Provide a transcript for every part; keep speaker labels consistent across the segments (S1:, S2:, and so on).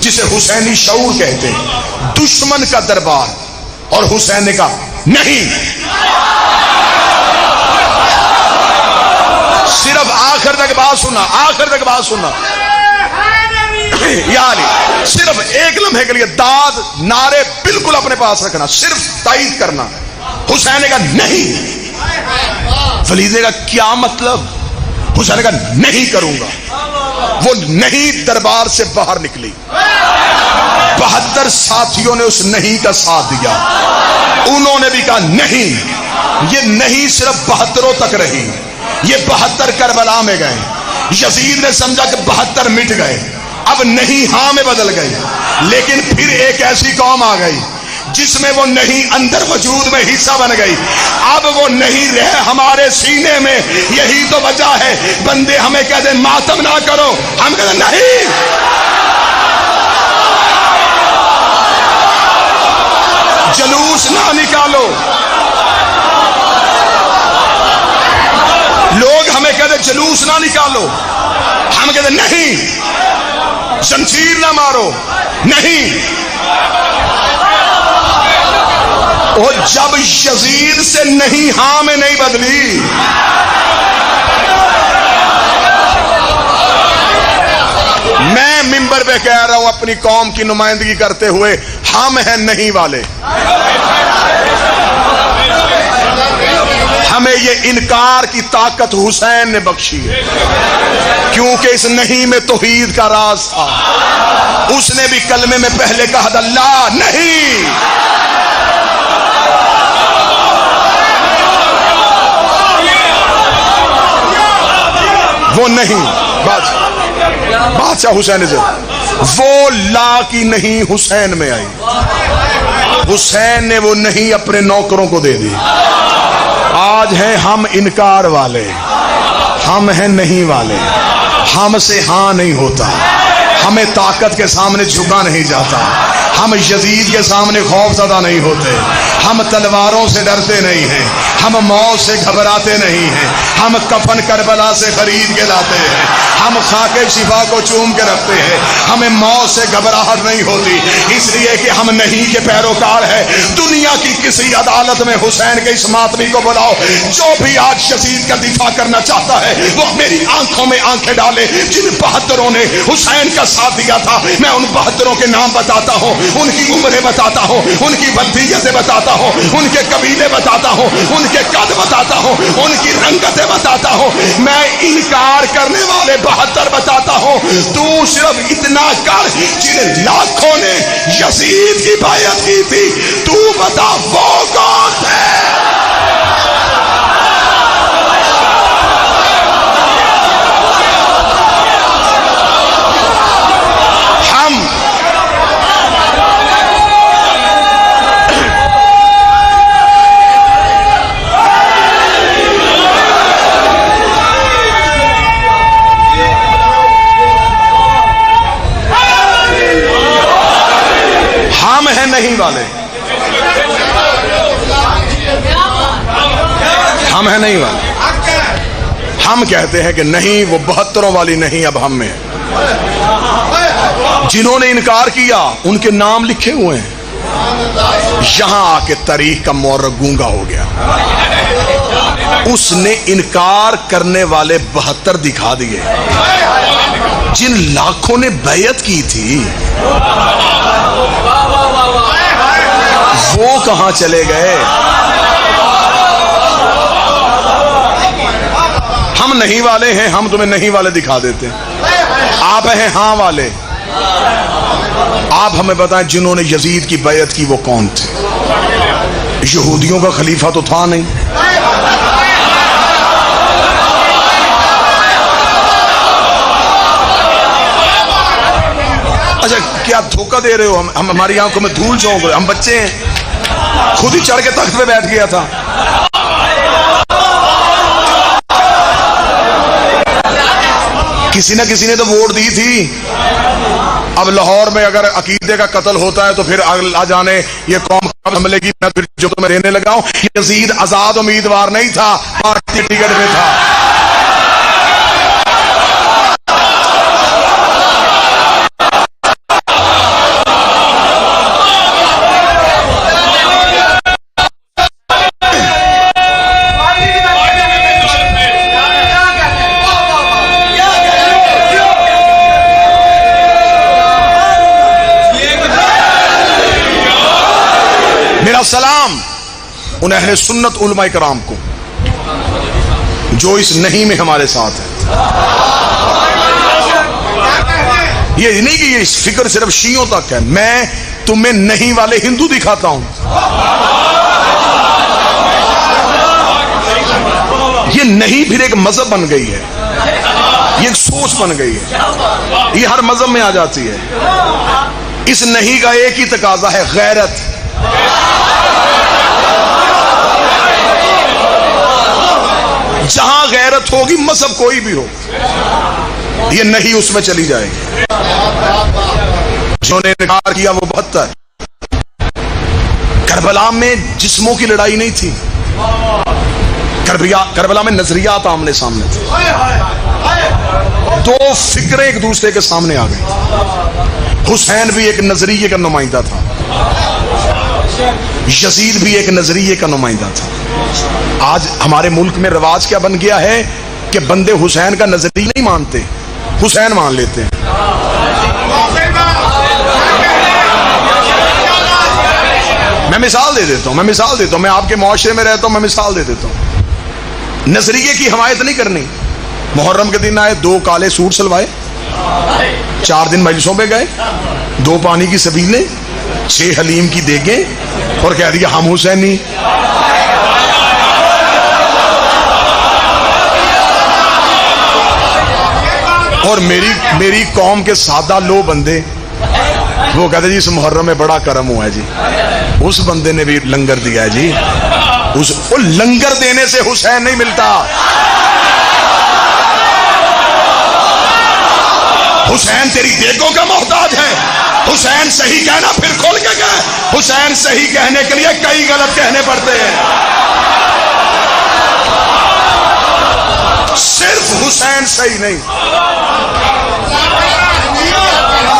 S1: جسے حسینی شعور کہتے ہیں. دشمن کا دربار اور حسین نے کہا نہیں. صرف آخر تک بات سننا, آخر تک بات سننا. یعنی صرف ایک لمحے کے لیے داد نعرے بالکل اپنے پاس رکھنا, صرف تائید کرنا. حسین نے کہا نہیں. ولید نے کہا کیا مطلب؟ حسین نے کہا نہیں کروں گا. وہ نہیں دربار سے باہر نکلی. 72 ساتھیوں نے اس نہیں کا ساتھ دیا. انہوں نے بھی کہا نہیں. یہ نہیں صرف 72 تک رہی. یہ 72 کربلا میں گئے. یزید نے سمجھا کہ 72 مٹ گئے, اب نہیں ہاں میں بدل گئی. لیکن پھر ایک ایسی قوم آ گئی جس میں وہ نہیں اندر وجود میں حصہ بن گئی. اب وہ نہیں رہے ہمارے سینے میں. یہی تو وجہ ہے بندے ہمیں کہتے ہیں ماتم نہ کرو, ہم کہتے ہیں نہیں. جلوس نہ نکالو. لوگ ہمیں کہتے ہیں جلوس نہ نکالو, ہم کہتے ہیں نہیں. شمشیر نہ مارو, نہیں. اور جب یزید سے نہیں ہاں میں نہیں بدلی, میں منبر پہ کہہ رہا ہوں اپنی قوم کی نمائندگی کرتے ہوئے, ہم ہیں نہیں والے. ہمیں یہ انکار کی طاقت حسین نے بخشی ہے, کیونکہ اس نہیں میں توحید کا راز تھا. اس نے بھی کلمے میں پہلے کہا تھا لا نہیں. وہ نہیں بادشاہ حسین سے وہ لا کی نہیں حسین میں آئی. حسین نے وہ نہیں اپنے نوکروں کو دے دی. آج ہیں ہم انکار والے, ہم ہیں نہیں والے. ہم سے ہاں نہیں ہوتا, ہمیں طاقت کے سامنے جھکا نہیں جاتا, ہم یزید کے سامنے خوف زدہ نہیں ہوتے, ہم تلواروں سے ڈرتے نہیں ہیں, ہم موت سے گھبراتے نہیں ہیں, ہم کفن کربلا سے خرید کے لاتے ہیں, ہم خاک شفا کو چوم کے رکھتے ہیں, ہمیں موت سے گھبراہٹ نہیں ہوتی, اس لیے کہ ہم نہیں کے پیروکار ہیں. دنیا کی کسی عدالت میں حسین کے اس ماتمی کو بلاؤ, جو بھی آج یزید کا دفاع کرنا چاہتا ہے وہ میری آنکھوں میں آنکھیں ڈالے. جن 72 نے حسین کا ساتھ دیا تھا, میں ان 72 کے نام بتاتا ہوں, ان کی عمریں بتاتا ہوں, ان کی ودیتیں بتاتا ہوں, ان کے قبیلے بتاتا ہوں, ان کے قد بتاتا ہوں, ان کی رنگتیں بتاتا ہوں. میں انکار کرنے والے 72 بتاتا ہوں. تو صرف اتنا کر جن لاکھوں نے یزید کی بیعت کی تھی, تو بتا وہ کون تھے. ہم ہیں نہیں والے, ہم ہیں نہیں والے. ہم کہتے ہیں کہ نہیں, وہ 72 والی نہیں اب ہم میں. جنہوں نے انکار کیا ان کے نام لکھے ہوئے ہیں. یہاں آ کے تاریخ کا مورخ گونگا ہو گیا. اس نے انکار کرنے والے 72 دکھا دیے. جن لاکھوں نے بیعت کی تھی وہ کہاں چلے گئے؟ ہم نہیں والے ہیں, ہم تمہیں نہیں والے دکھا دیتے ہیں. آپ ہیں ہاں والے. آپ ہمیں بتائیں جنہوں نے یزید کی بیعت کی وہ کون تھے؟ یہودیوں کا خلیفہ تو تھا نہیں. اچھا کیا دھوکہ دے رہے ہو؟ ہم ہماری آنکھوں میں دھول جھونک رہے, ہم بچے ہیں. خود ہی چڑھ کے تخت پہ بیٹھ گیا تھا. کسی نہ کسی نے تو ووٹ دی تھی. اب لاہور میں اگر عقیدے کا قتل ہوتا ہے تو پھر آ جانے یہ قوم کب حملے کی, میں پھر جو تمہیں دینے لگا ہوں. یزید آزاد امیدوار نہیں تھا, پارٹی ٹکٹ پہ تھا. میرا سلام ان اہل سنت علماء کرام کو جو اس نہیں میں ہمارے ساتھ ہے. یہ نہیں کہ یہ فکر صرف شیعوں تک ہے، میں تمہیں نہیں والے ہندو دکھاتا ہوں. یہ نہیں پھر ایک مذہب بن گئی ہے، یہ ایک سوچ بن گئی ہے، یہ ہر مذہب میں آ جاتی ہے. اس نہیں کا ایک ہی تقاضا ہے، غیرت. جہاں غیرت ہوگی مذہب کوئی بھی ہو، یہ نہیں اس میں چلی جائے گی. جنہوں نے انکار کیا وہ 72. کربلا میں جسموں کی لڑائی نہیں تھی، کربلا میں نظریات آمنے سامنے تھے. دو فکریں ایک دوسرے کے سامنے آ گئی. حسین بھی ایک نظریے کا نمائندہ تھا، یزید بھی ایک نظریے کا نمائندہ تھا. آج ہمارے ملک میں رواج کیا بن گیا ہے کہ بندے حسین کا نظریہ نہیں مانتے، حسین مان لیتے ہیں. میں مثال دے دیتا ہوں، میں آپ کے معاشرے میں رہتا ہوں، میں مثال دے دیتا ہوں. نظریے کی حمایت نہیں کرنی. محرم کے دن آئے، 2 کالے سوٹ سلوائے، 4 دن مجلسوں پہ گئے، 2 پانی کی سبیلیں، 6 حلیم کی دیگیں، اور کہہ دیا ہم حسینی. اور میری قوم کے سادہ لو بندے وہ کہتے جی اس محرم میں بڑا کرم ہوا ہے جی، اس بندے نے بھی لنگر دیا ہے جی. وہ لنگر دینے سے حسین نہیں ملتا. حسین تیری دیگوں کا محتاج ہے. حسین صحیح کہنا پھر کھول کے کہے. حسین صحیح کہنے کے لیے کئی غلط کہنے پڑتے ہیں. صرف حسین صحیح نہیں،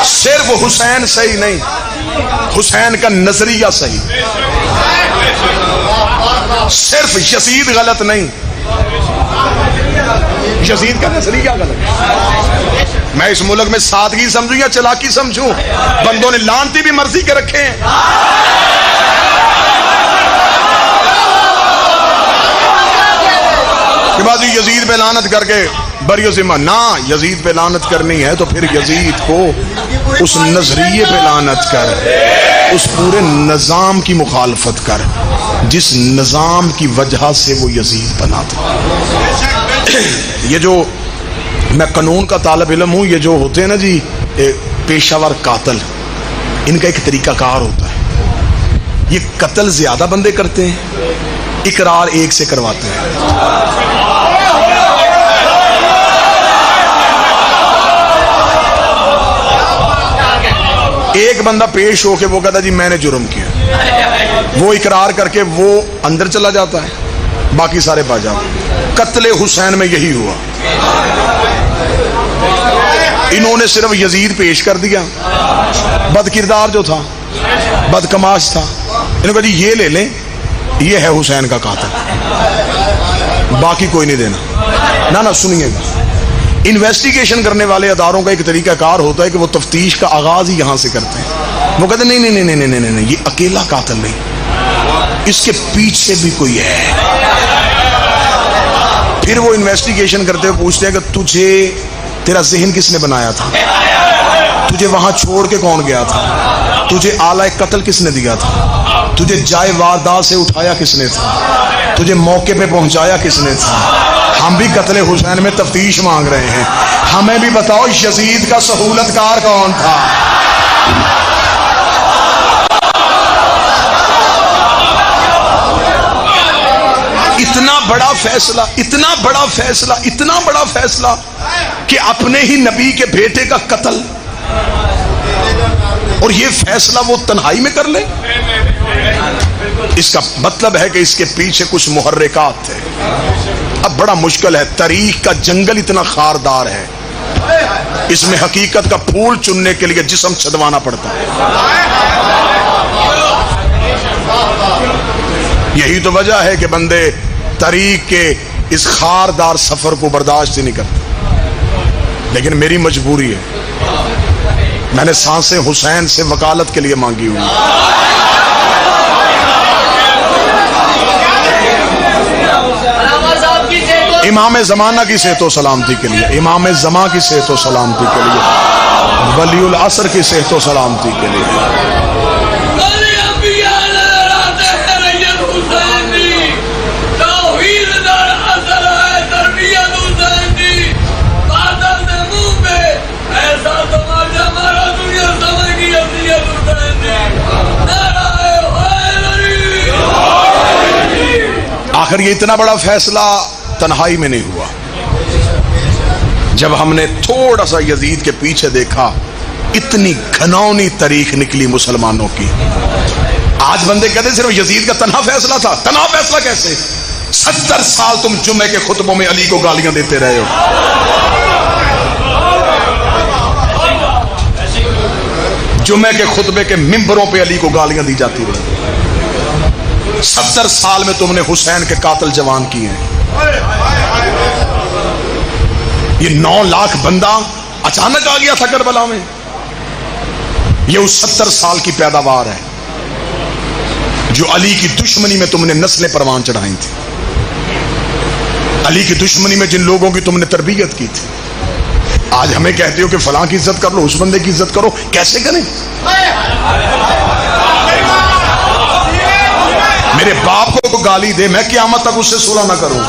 S1: صرف حسین صحیح نہیں، حسین کا نظریہ صحیح. صرف یزید غلط نہیں، یزید کا نظریہ غلط. میں اس ملک میں سادگی سمجھوں یا چلاکی سمجھوں؟ بندوں نے لانتی بھی مرضی کے رکھے ہیں. کہ بعد یزید پہ لعنت کر کے بری ذمہ نہ، یزید پہ لعنت کرنی ہے تو پھر یزید کو اس نظریے پہ لعنت کر، اس پورے نظام کی مخالفت کر جس نظام کی وجہ سے وہ یزید بنا تھا. یہ جو میں قانون کا طالب علم ہوں، یہ جو ہوتے ہیں نا جی پیشہ ور قاتل، ان کا ایک طریقہ کار ہوتا ہے. یہ قتل زیادہ بندے کرتے ہیں، اقرار ایک سے کرواتے ہیں. ایک بندہ پیش ہو کے وہ کہتا جی میں نے جرم کیا، وہ اقرار کر کے وہ اندر چلا جاتا ہے، باقی سارے باز جاتے ہیں. قتل حسین میں یہی ہوا. انہوں نے صرف یزید پیش کر دیا، بد کردار جو تھا، بد کماش تھا، انہوں نے کہا جی یہ لے لیں، یہ ہے حسین کا قاتل، باقی کوئی نہیں دینا. نہ سنیے گا، انویسٹیگیشن کرنے والے اداروں کا ایک طریقہ کار ہوتا ہے کہ وہ تفتیش کا آغاز ہی یہاں سے کرتے ہیں. وہ کہتے ہیں نہیں، یہ اکیلا قاتل نہیں، اس کے پیچھے بھی کوئی ہے. پھر وہ انویسٹیگیشن کرتے ہوئے پوچھتے ہیں کہ تجھے تیرا ذہن کس نے بنایا تھا، تجھے وہاں چھوڑ کے کون گیا تھا، تجھے آلہ قتل کس نے دیا تھا، تجھے جائے واردات سے اٹھایا کس نے تھا، تجھے موقع پہ پہنچایا کس نے تھا. ہم بھی قتل حسین میں تفتیش مانگ رہے ہیں. ہمیں بھی بتاؤ یزید کا سہولت کار کون تھا. اتنا بڑا فیصلہ، اتنا بڑا فیصلہ، اتنا بڑا فیصلہ کہ اپنے ہی نبی کے بیٹے کا قتل، اور یہ فیصلہ وہ تنہائی میں کر لے. اس کا مطلب ہے کہ اس کے پیچھے کچھ محرکات تھے. اب بڑا مشکل ہے، تاریخ کا جنگل اتنا خاردار ہے، اس میں حقیقت کا پھول چننے کے لیے جسم چھدوانا پڑتا ہے. یہی تو وجہ ہے کہ بندے تاریخ کے اس خاردار سفر کو برداشت ہی نہیں کرتے. لیکن میری مجبوری ہے، میں نے سانسیں حسین سے وکالت کے لیے مانگی ہوئی. امام زمانہ کی صحت و سلامتی کے لیے، امام زمان کی صحت و سلامتی کے لیے، ولی العصر کی صحت و سلامتی کے لیے۔ آخر یہ اتنا بڑا فیصلہ تنہائی میں نہیں ہوا۔ جب ہم نے تھوڑا سا یزید کے پیچھے دیکھا، اتنی گھناؤنی تاریخ نکلی مسلمانوں کی۔ آج بندے کہتے صرف یزید کا تنہا فیصلہ تھا، تنہا فیصلہ کیسے؟ 70 سال تم جمعے کے خطبوں میں علی کو گالیاں دیتے رہے ہو، جمعے کے خطبے کے ممبروں پہ علی کو گالیاں دی جاتی رہی۔ 70 سال میں تم نے حسین کے قاتل جوان کیے ہیں۔ یہ 9 لاکھ بندہ اچانک آ گیا تھا کربلا میں، یہ اس 70 سال کی پیداوار ہے جو علی کی دشمنی میں تم نے نسلیں پروان چڑھائی تھی، علی کی دشمنی میں جن لوگوں کی تم نے تربیت کی تھی۔ آج ہمیں کہتے ہو کہ فلاں کی عزت کر لو، اس بندے کی عزت کرو، کیسے کریں؟ میرے باپ کو گالی دے، میں قیامت تک اس سے صلح نہ کروں،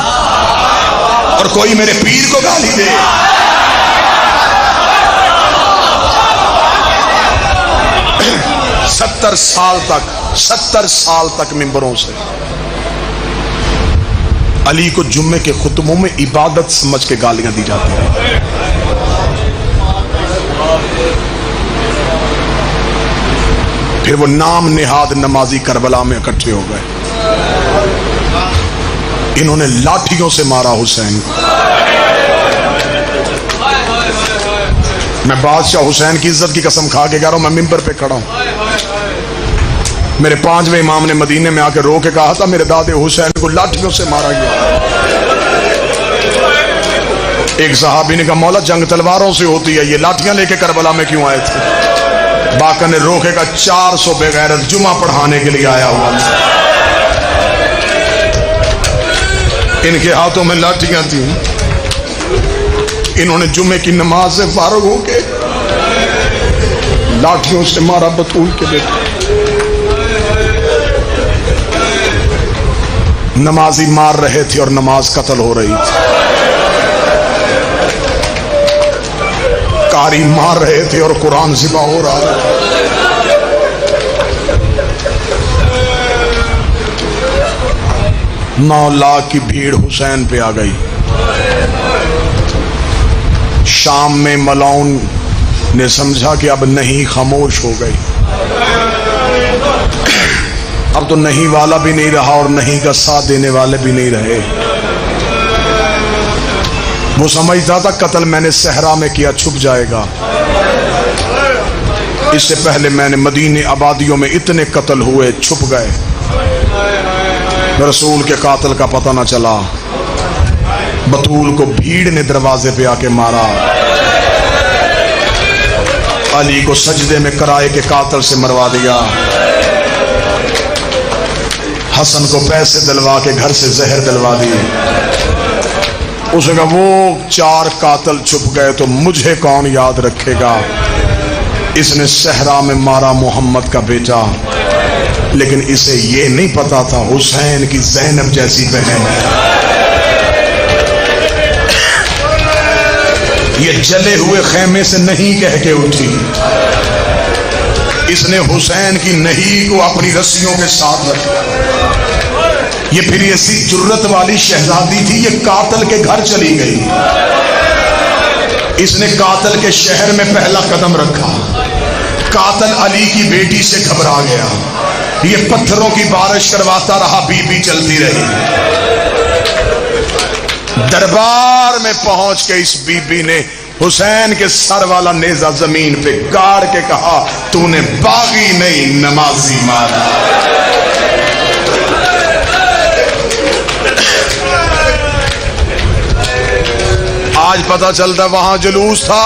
S1: اور کوئی میرے پیر کو گالی دے، 70 سال تک ممبروں سے علی کو جمعے کے خطبوں میں عبادت سمجھ کے گالیاں دی جاتی ہیں۔ پھر وہ نام نہاد نمازی کربلا میں اکٹھے ہو گئے، انہوں نے لاٹھیوں سے مارا حسین کو۔ میں بادشاہ حسین کی عزت کی قسم کھا کے کہہ رہا ہوں، میں ممبر پہ کھڑا ہوں، میرے 5ویں امام نے مدینے میں آ کے رو کے کہا تھا میرے دادے حسین کو لاٹھیوں سے مارا گیا۔ ایک صحابی نے کہا مولا جنگ تلواروں سے ہوتی ہے، یہ لاٹھیاں لے کے کربلا میں کیوں آئے تھے؟ باقر نے روکے کا 400 بے غیرت جمعہ پڑھانے کے لیے آیا ہوا، ان کے ہاتھوں میں لاٹھیاں تھیں، انہوں نے جمعے کی نماز سے فارغ ہو کے لاٹھیوں سے مارا بطول کے بیٹے۔ نمازی مار رہے تھے اور نماز قتل ہو رہی تھی، قاری مار رہے تھے اور قرآن ذبح ہو رہا تھا۔ 9 لاکھ کی بھیڑ حسین پہ آ گئی۔ شام میں ملاؤن نے سمجھا کہ اب نہیں، خاموش ہو گئی، اب تو نہیں والا بھی نہیں رہا اور نہیں کا ساتھ دینے والے بھی نہیں رہے۔ وہ سمجھتا تھا قتل میں نے صحرا میں کیا، چھپ جائے گا، اس سے پہلے میں نے مدینے آبادیوں میں اتنے قتل ہوئے، چھپ گئے، رسول کے قاتل کا پتہ نہ چلا۔ بطول کو بھیڑ نے دروازے پہ آ کے مارا، علی کو سجدے میں کرائے کے قاتل سے مروا دیا، حسن کو پیسے دلوا کے گھر سے زہر دلوا دی۔ اس نے کہا وہ 4 قاتل چھپ گئے تو مجھے کون یاد رکھے گا؟ اس نے صحرا میں مارا محمد کا بیٹا، لیکن اسے یہ نہیں پتا تھا حسین کی زینب جیسی بہن ہے۔ یہ جلے ہوئے خیمے سے نہیں کہہ کے اٹھی، اس نے حسین کی نہیں کو اپنی رسیوں کے ساتھ رکھا۔ یہ پھر ایسی جرت والی شہزادی تھی، یہ قاتل کے گھر چلی گئی، اس نے قاتل کے شہر میں پہلا قدم رکھا، قاتل علی کی بیٹی سے گھبرا گیا، یہ پتھروں کی بارش کرواتا رہا، بی بی چلتی رہی۔ دربار میں پہنچ کے اس بی بی نے حسین کے سر والا نیزہ زمین پہ گاڑ کے کہا تو نے باغی نہیں نمازی مارا۔ آج پتہ چلتا وہاں جلوس تھا،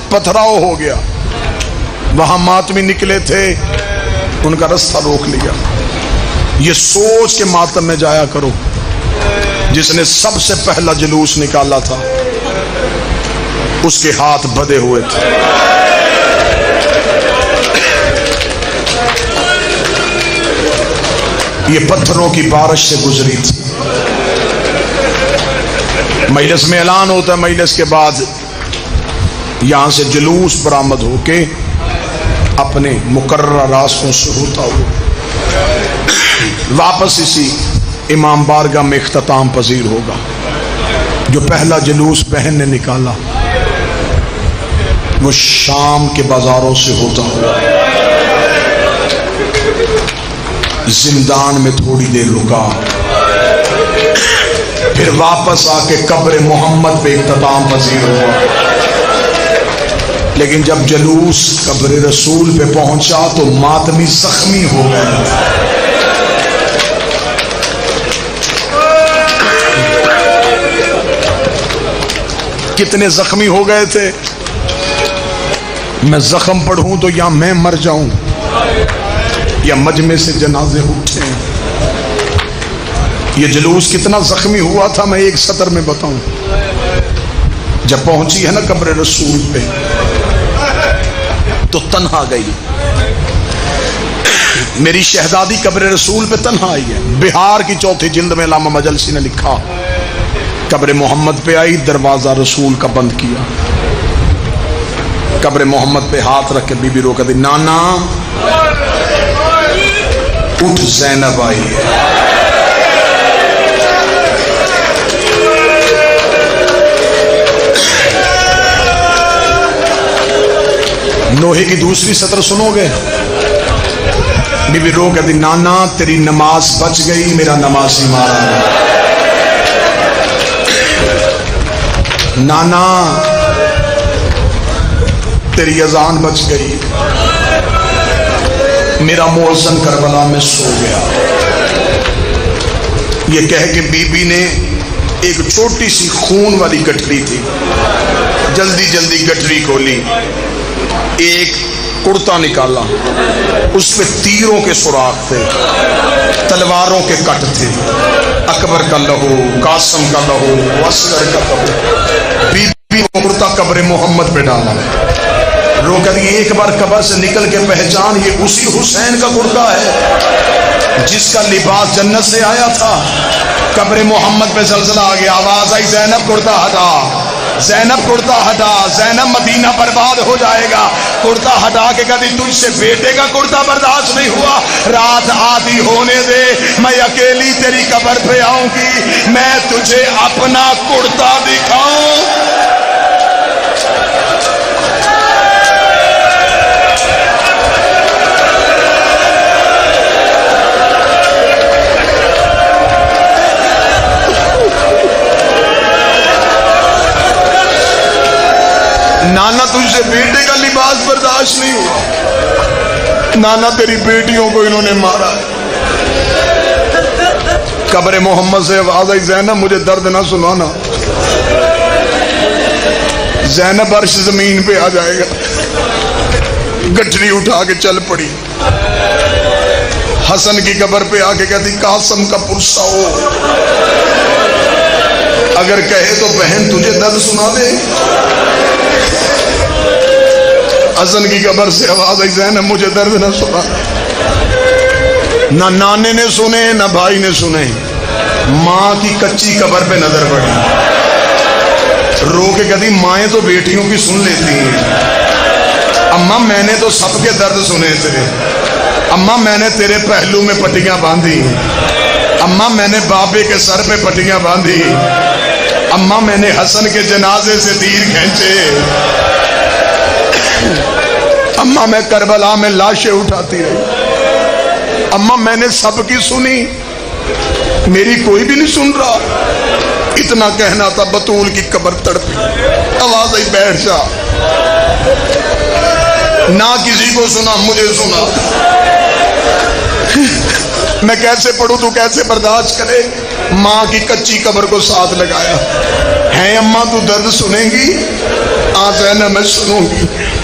S1: پتھراؤ ہو گیا، وہاں ماتمی نکلے تھے، ان کا رستہ روک لیا۔ یہ سوچ کے ماتم میں جایا کرو، جس نے سب سے پہلا جلوس نکالا تھا اس کے ہاتھ بدے ہوئے تھے. یہ پتھروں کی بارش سے گزری تھی. مجلس میں اعلان ہوتا ہے، مجلس کے بعد یہاں سے جلوس برآمد ہو کے اپنے مقررہ راستوں سے ہوتا ہوا واپس اسی امام بارگاہ میں اختتام پذیر ہوگا. جو پہلا جلوس بہن نے نکالا وہ شام کے بازاروں سے ہوتا ہوا زندان میں تھوڑی دیر رکا، پھر واپس آ کے قبر محمد پہ اختتام پذیر ہوا. لیکن جب جلوس قبر رسول پہ پہنچا تو ماتمی زخمی ہو گئے. کتنے زخمی ہو گئے تھے؟ میں زخم پڑھوں تو یا میں مر جاؤں یا مجمع سے جنازے اٹھے. یہ جلوس کتنا زخمی ہوا تھا میں ایک سطر میں بتاؤں. جب پہنچی ہے نا قبر رسول پہ تو تنہا گئی. میری شہزادی قبر رسول پہ تنہا آئی ہے. بہار کی چوتھی جلد میں علامہ مجلسی نے لکھا، قبر محمد پہ آئی، دروازہ رسول کا بند کیا، قبر محمد پہ ہاتھ رکھ کے بی بی رو کہتی نانا اٹھ زینب آئی ہے. نوحے کی دوسری سطر سنو گے؟ بی بی رو کہتی نانا تیری نماز بچ گئی، میرا نمازی مارا گیا. نانا تیری اذان بچ گئی، میرا مؤذن کربلا میں سو گیا. یہ کہہ کے بی بی نے ایک چھوٹی سی خون والی گٹھری تھی، جلدی جلدی گٹھری کھولی، ایک کرتا نکالا، اس پہ تیروں کے سوراخ تھے، تلواروں کے کٹ تھے، اکبر کا لہو، قاسم کا لہو، اصغر کا لہو. بی بی کرتا قبر محمد پہ ڈالا. رو کر ایک بار قبر سے نکل کے پہچان یہ اسی حسین کا کرتا ہے جس کا لباس جنت سے آیا تھا. قبر محمد پہ زلزلہ آ گیا، آواز آئی زینب کرتا ہٹا، زینب کرتا ہٹا، زینب مدینہ برباد ہو جائے گا. کرتا ہٹا کے کہتی تجھ سے بیٹے کا کرتا برداشت نہیں ہوا، رات آدھی ہونے دے، میں اکیلی تیری قبر پہ آؤں گی، میں تجھے اپنا کرتا دکھاؤں. نانا تجھ سے بیٹے کا لباس برداشت نہیں ہوا، نانا تیری بیٹیوں کو انہوں نے مارا. قبر محمد سے آواز آئی زینب مجھے درد نہ سنانا، زینب عرش زمین پہ آ جائے گا. گٹھری اٹھا کے چل پڑی، حسن کی قبر پہ آ کے کہتی قاسم کا پرسا ہو، اگر کہے تو بہن تجھے درد سنا دے. حسن کی قبر سے آواز آئی زینب مجھے درد نہ سنا. نہ نانے نے سنے نہ بھائی نے سنے، ماں کی کچی قبر پہ نظر پڑی. رو کے کہتی مائیں تو بیٹیوں کی سن لیتی ہیں، اماں میں نے تو سب کے درد سنے تھے، اماں میں نے تیرے پہلو میں پٹیاں باندھی، اماں میں نے بابے کے سر پہ پٹیاں باندھی، اماں میں نے حسن کے جنازے سے تیر کھینچے، اماں میں کربلا میں لاشیں اٹھاتی رہی، اماں میں نے سب کی سنی، میری کوئی بھی نہیں سن رہا. اتنا کہنا تھا بطول کی قبر تڑپی، آواز آئی بیٹھ جا. نہ کسی کو سنا مجھے سنا. میں کیسے پڑھوں تو کیسے برداشت کرے. ماں کی کچی قبر کو ساتھ لگایا. ہے اماں تو درد سنیں گی؟ زینب میں سنوں گی.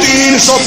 S1: 300